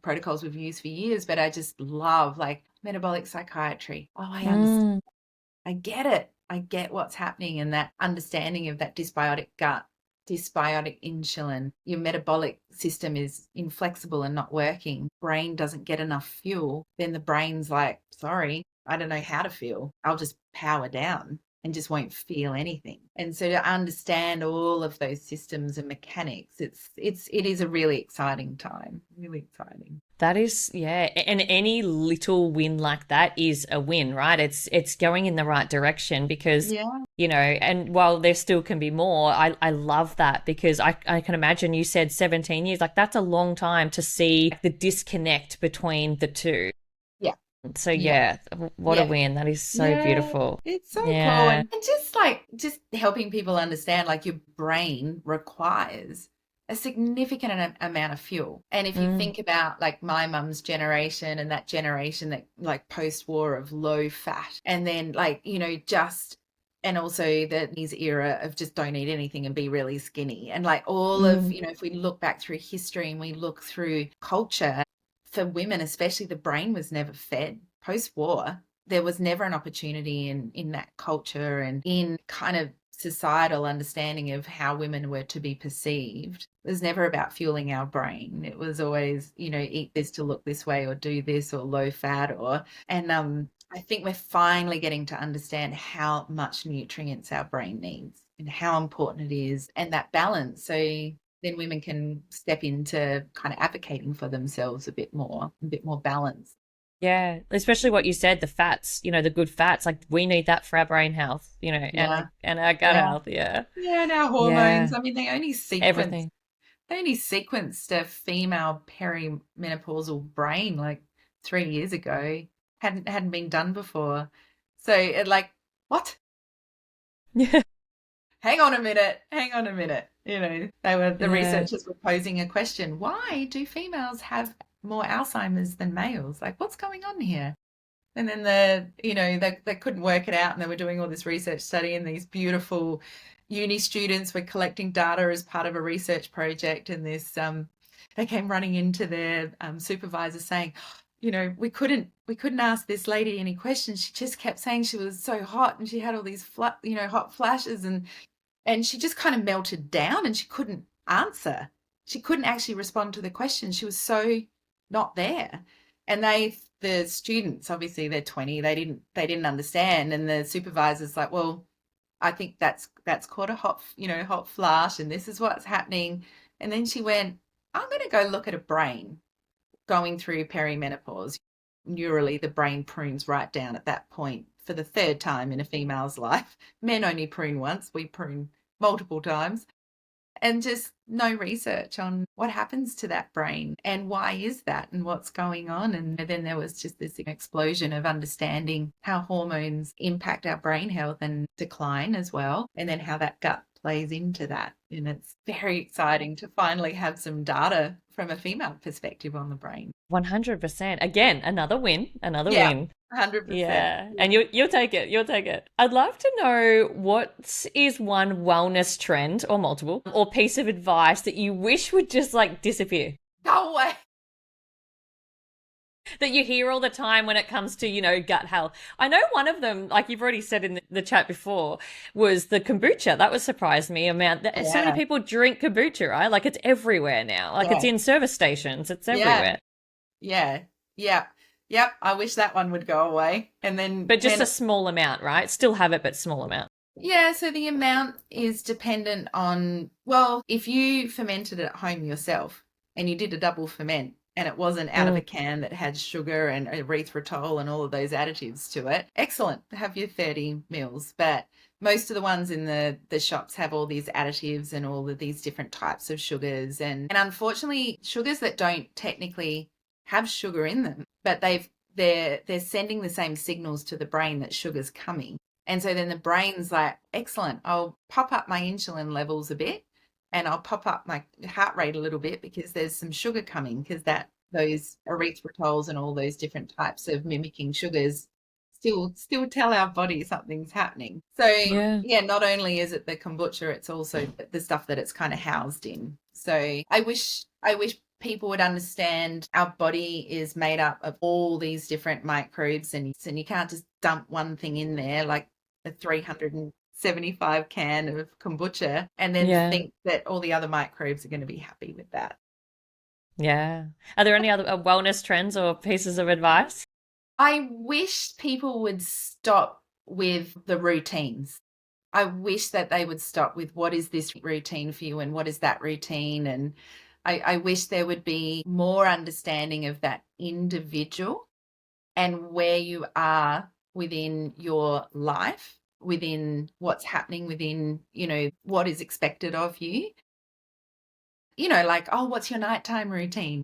protocols we've used for years, but I just love like metabolic psychiatry. Oh, I understand. Mm. I get it. I get what's happening, and that understanding of that dysbiotic gut, dysbiotic insulin. Your metabolic system is inflexible and not working. Brain doesn't get enough fuel. Then the brain's like, sorry, I don't know how to feel. I'll just power down and just won't feel anything. And so to understand all of those systems and mechanics, it is a really exciting time. Really exciting. That is, yeah, and any little win like that is a win, right? It's going in the right direction because, Yeah. and while there still can be more, I love that because I can imagine you said 17 years, like that's a long time to see the disconnect between the two. Yeah. So Yeah. yeah, what a Yeah. win. That is so Yeah, beautiful. it's so cool. Yeah. And just helping people understand like your brain requires a significant amount of fuel. And if you Mm. think about like my mum's generation and that generation that like post-war of low fat, and then like, and also the these era of just don't eat anything and be really skinny. And like all of, Mm. if we look back through history and we look through culture, for women especially, the brain was never fed. Post-war, there was never an opportunity in that culture and in kind of societal understanding of how women were to be perceived. It was never about fueling our brain. It was always, eat this to look this way or do this or low fat and I think we're finally getting to understand how much nutrients our brain needs and how important it is, and that balance. So then women can step into kind of advocating for themselves a bit more balance. Yeah, especially what you said, the fats, the good fats, like we need that for our brain health, Yeah. and our gut Yeah. health. Yeah. Yeah, and our hormones. Yeah. I mean, Everything. they only sequenced a female perimenopausal brain like 3 years ago. Hadn't been done before. So it like, what? Yeah. Hang on a minute. Hang on a minute. The Yeah. researchers were posing a question. Why do females have more Alzheimer's than males? Like, what's going on here? And then they couldn't work it out, and they were doing all this research study, and these beautiful uni students were collecting data as part of a research project, and they came running into their supervisor saying, we couldn't ask this lady any questions. She just kept saying she was so hot, and she had all these hot flashes, and she just kind of melted down, and she couldn't answer. She couldn't actually respond to the question. She was so not there. And the students, obviously they're 20, they didn't understand. And the supervisor's like, well, I think that's called a hot flash, and this is what's happening. And then she went, I'm going to go look at a brain going through perimenopause. Neurally, the brain prunes right down at that point for the third time in a female's life. Men only prune once, we prune multiple times. and just no research on what happens to that brain and why is that and what's going on. And then there was just this explosion of understanding how hormones impact our brain health and decline as well, and then how that gut plays into that. And it's very exciting to finally have some data from a female perspective on the brain. 100%. Again, another win, another Yeah, win. 100%. Yeah. And you'll take it. You'll take it. I'd love to know, what is one wellness trend, or multiple, or piece of advice that you wish would just like disappear? Go away. That you hear all the time when it comes to, gut health. I know one of them, like you've already said in the chat before, was the kombucha. That was surprised me amount that so many people drink kombucha, right? Like it's everywhere now. Like it's in service stations. It's everywhere. Yeah. Yep. I wish that one would go away. And then But just a small amount, right? Still have it, but small amount. Yeah, so the amount is dependent on, well, if you fermented it at home yourself and you did a double ferment, and it wasn't out of a can that had sugar and erythritol and all of those additives to it, excellent, have your 30 mils. But most of the ones in the shops have all these additives and all of these different types of sugars. And unfortunately, sugars that don't technically have sugar in them, but they're sending the same signals to the brain that sugar's coming. And so then the brain's like, excellent, I'll pop up my insulin levels a bit, and I'll pop up my heart rate a little bit because there's some sugar coming, because those erythritols and all those different types of mimicking sugars still tell our body something's happening. So yeah, not only is it the kombucha, it's also the stuff that it's kind of housed in. So I wish people would understand our body is made up of all these different microbes, and you can't just dump one thing in there like a 375 can of kombucha and then think that all the other microbes are going to be happy with that. Yeah. Are there any other wellness trends or pieces of advice? I wish people would stop with the routines. I wish that they would stop with, what is this routine for you and what is that routine? And I wish there would be more understanding of that individual and where you are within your life, within what's happening within, what is expected of you. Like, oh, what's your nighttime routine?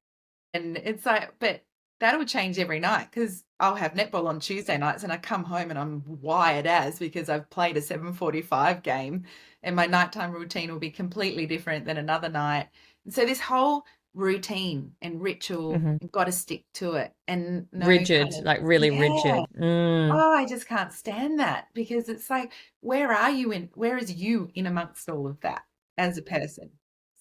And it's like, but that'll change every night, because I'll have netball on Tuesday nights and I come home and I'm wired as, because I've played a 7:45 game, and my nighttime routine will be completely different than another night. And so this whole routine and ritual, you've got to stick to it. And rigid, like really rigid. Oh, I just can't stand that, because it's like, where is you in amongst all of that as a person?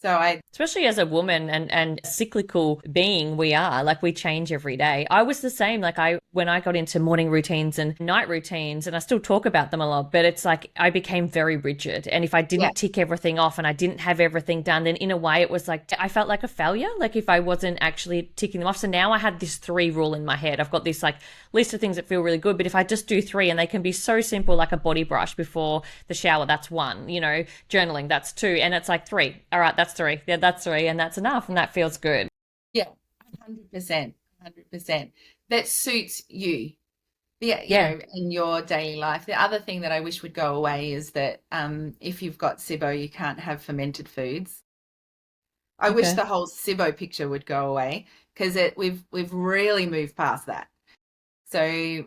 So especially as a woman and cyclical being we are, like we change every day. I was the same. Like when I got into morning routines and night routines, and I still talk about them a lot, but it's like I became very rigid. And if I didn't tick everything off and I didn't have everything done, then in a way it was like I felt like a failure, like if I wasn't actually ticking them off. So now I had this 3 rule in my head. I've got this like list of things that feel really good, but if I just do 3, and they can be so simple, like a body brush before the shower, that's 1, journaling, that's 2, and it's like 3. All right, that's 3. Yeah, that's 3, and that's enough, and that feels good. Yeah, 100%. That suits you. In your daily life. The other thing that I wish would go away is that if you've got SIBO, you can't have fermented foods. I wish the whole SIBO picture would go away, because we've really moved past that. So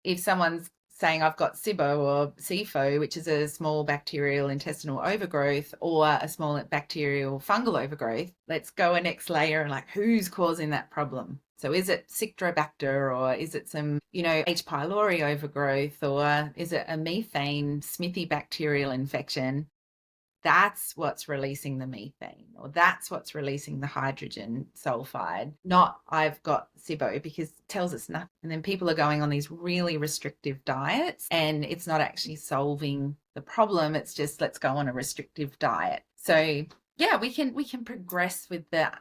if someone's saying I've got SIBO or SIFO, which is a small bacterial intestinal overgrowth, or a small bacterial fungal overgrowth, let's go a next layer and like, who's causing that problem? So is it Citrobacter, or is it some, H. pylori overgrowth, or is it a methane Smithy bacterial infection? That's what's releasing the methane, or that's what's releasing the hydrogen sulfide, not I've got SIBO, because it tells us nothing. And then people are going on these really restrictive diets, and it's not actually solving the problem. It's just, let's go on a restrictive diet. So yeah, we can progress with the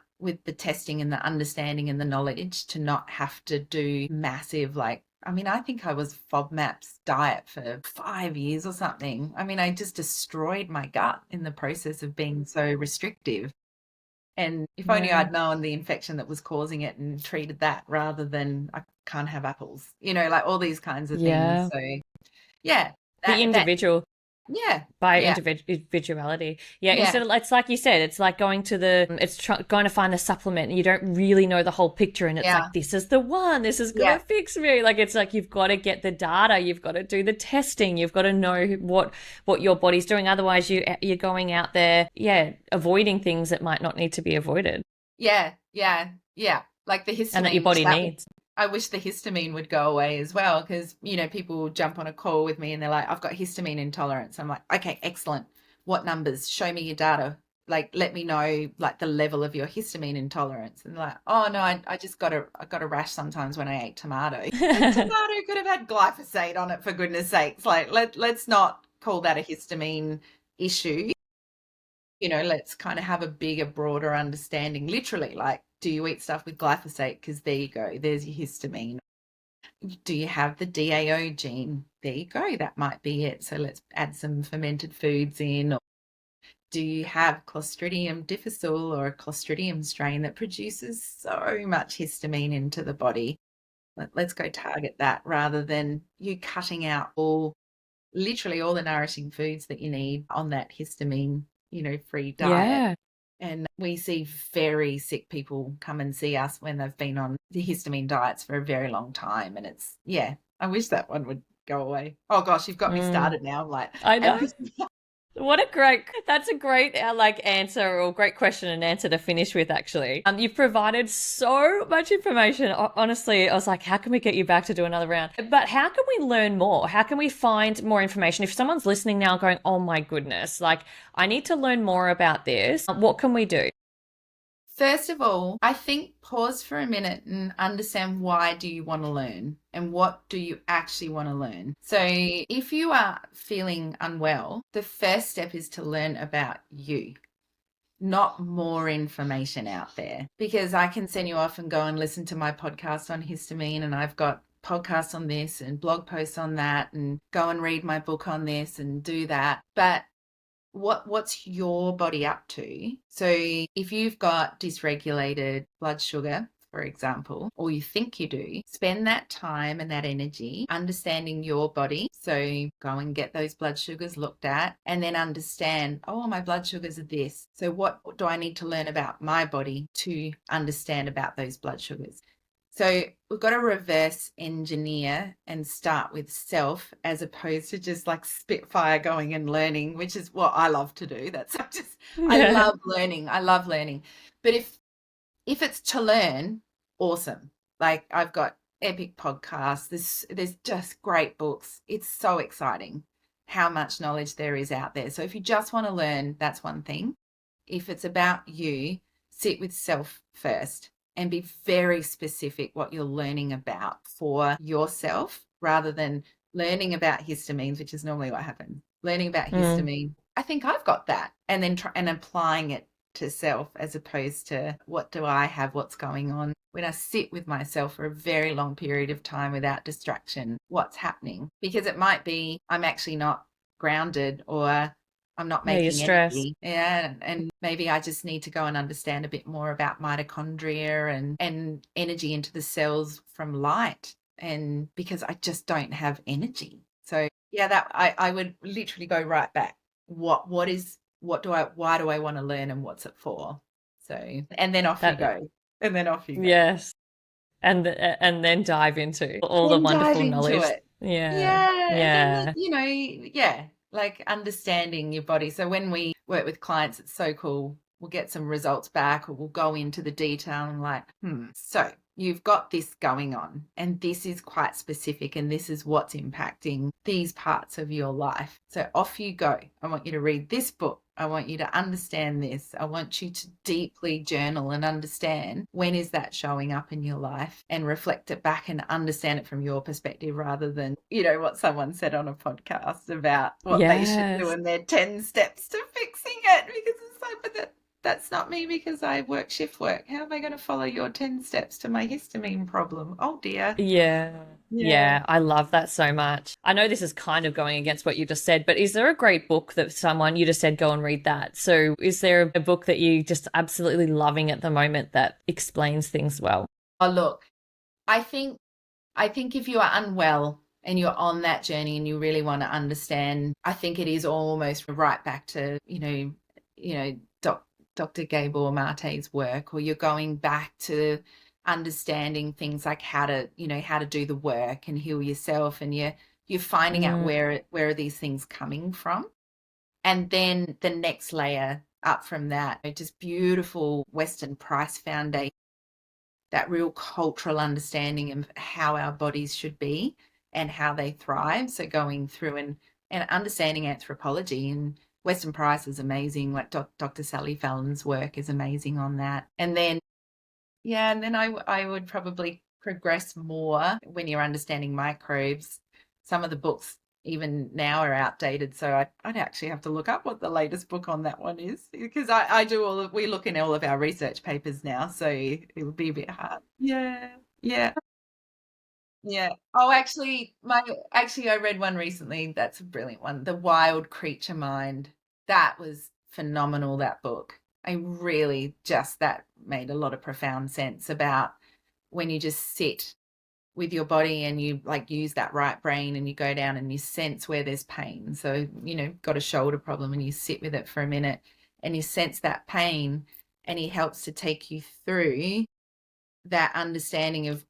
testing and the understanding and the knowledge to not have to do massive, I think I was FODMAP's diet for 5 years or something. I just destroyed my gut in the process of being so restrictive. And if only I'd known the infection that was causing it and treated that, rather than I can't have apples, like all these kinds of things. So yeah. The individual. Yeah. by Yeah. individuality. Yeah, Yeah. instead of, it's like you said, it's like going to going to find the supplement and you don't really know the whole picture, and it's Yeah. like, this is the one, this is gonna Yeah. fix me. Like, it's like you've got to get the data, you've got to do the testing, you've got to know what your body's doing. Otherwise, you're going out there, avoiding things that might not need to be avoided, Yeah. Yeah. Yeah. Like the and that your histamine, body needs. I wish the histamine would go away as well, because, people jump on a call with me and they're like, I've got histamine intolerance. I'm like, okay, excellent. What numbers? Show me your data. Like, let me know like the level of your histamine intolerance. And they're like, oh no, I just I got a rash sometimes when I ate tomato. Like, tomato could have had glyphosate on it, for goodness sakes. Like, let's not call that a histamine issue. Let's kind of have a bigger, broader understanding. Literally, like, do you eat stuff with glyphosate? Because there you go, there's your histamine. Do you have the DAO gene? There you go, that might be it. So let's add some fermented foods in. Or do you have Clostridium difficile, or a Clostridium strain that produces so much histamine into the body? Let's go target that, rather than you cutting out literally all the nourishing foods that you need on that histamine, free diet. Yeah. And we see very sick people come and see us when they've been on the histamine diets for a very long time. And I wish that one would go away. Oh gosh, you've got me started now. I'm like, I know. That's a great answer, or great question and answer to finish with, actually. You've provided so much information. Honestly, I was like, how can we get you back to do another round? But how can we learn more? How can we find more information? If someone's listening now going, oh my goodness, like, I need to learn more about this, what can we do? First of all, I think pause for a minute and understand, why do you want to learn, and what do you actually want to learn? So if you are feeling unwell, the first step is to learn about you, not more information out there, because I can send you off and go and listen to my podcast on histamine, and I've got podcasts on this and blog posts on that, and go and read my book on this and do that. But what's your body up to? So if you've got dysregulated blood sugar, for example, or you think you do, spend that time and that energy understanding your body. So go and get those blood sugars looked at, and then understand, oh, my blood sugars are this. So what do I need to learn about my body to understand about those blood sugars? So we've got to reverse engineer and start with self, as opposed to just like spitfire going and learning, which is what I love to do. I love learning. I love learning. But if it's to learn, awesome. Like, I've got epic podcasts. There's just great books. It's so exciting how much knowledge there is out there. So if you just want to learn, that's one thing. If it's about you, sit with self first and be very specific what you're learning about for yourself, rather than learning about histamines, which is normally what happens. Learning about histamine, I think I've got that, and then and applying it to self, as opposed to, what do I have, what's going on? When I sit with myself for a very long period of time without distraction, what's happening? Because it might be I'm actually not grounded, or I'm not making energy. Yeah, and maybe I just need to go and understand a bit more about mitochondria and energy into the cells from light, and because I just don't have energy. So yeah, that I would literally go right back. Why do I want to learn, and what's it for? So, and then off you go. And then off you go. Yes. And then dive into all the Then dive wonderful into knowledge. it. Yeah. And then, like understanding your body. So when we work with clients, it's so cool. We'll get some results back, or we'll go into the detail and like, so you've got this going on, and this is quite specific, and this is what's impacting these parts of your life. So off you go. I want you to read this book. I want you to understand this. I want you to deeply journal and understand, when is that showing up in your life, and reflect it back and understand it from your perspective, rather than, what someone said on a podcast about what they should do in their 10 steps to fixing it, because it's like, but that's not me, because I work shift work. How am I going to follow your 10 steps to my histamine problem? Oh dear. Yeah, I love that so much. I know this is kind of going against what you just said, but is there a great book that you just said, go and read that? So is there a book that you just absolutely loving at the moment that explains things well? Oh, look, I think if you are unwell, and you're on that journey and you really want to understand, I think it is almost right back to, Dr. Gabor Mate's work, or you're going back to understanding things like how to do the work and heal yourself, and you're finding out where are these things coming from. And then the next layer up from that, just beautiful Western Price foundation, that real cultural understanding of how our bodies should be and how they thrive. So going through and understanding anthropology, and Western Price is amazing. Like Dr. Sally Fallon's work is amazing on that. And then, I would probably progress more when you're understanding microbes. Some of the books even now are outdated, so I'd actually have to look up what the latest book on that one is, because we look in all of our research papers now, so it would be a bit hard. Yeah. Oh, I read one recently that's a brilliant one, The Wild Creature Mind. That was phenomenal, that book. That made a lot of profound sense about when you just sit with your body and you like use that right brain and you go down and you sense where there's pain. So, got a shoulder problem and you sit with it for a minute and you sense that pain, and he helps to take you through that understanding of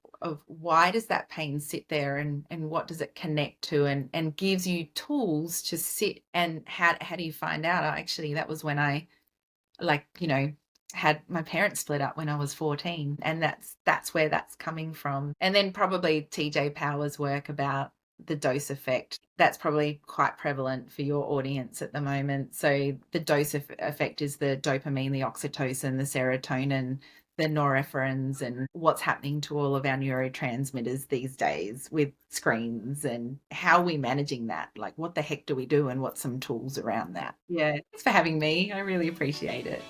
why does that pain sit there, and what does it connect to, and gives you tools to sit, and how do you find out? Actually, that was when I had my parents split up when I was 14, and that's where that's coming from. And then probably TJ Power's work about the dose effect, that's probably quite prevalent for your audience at the moment. So the dose effect is the dopamine, the oxytocin, the serotonin, the norepinephrines, and what's happening to all of our neurotransmitters these days with screens, and how are we managing that? Like, what the heck do we do, and what's some tools around that? Yeah, thanks for having me. I really appreciate it.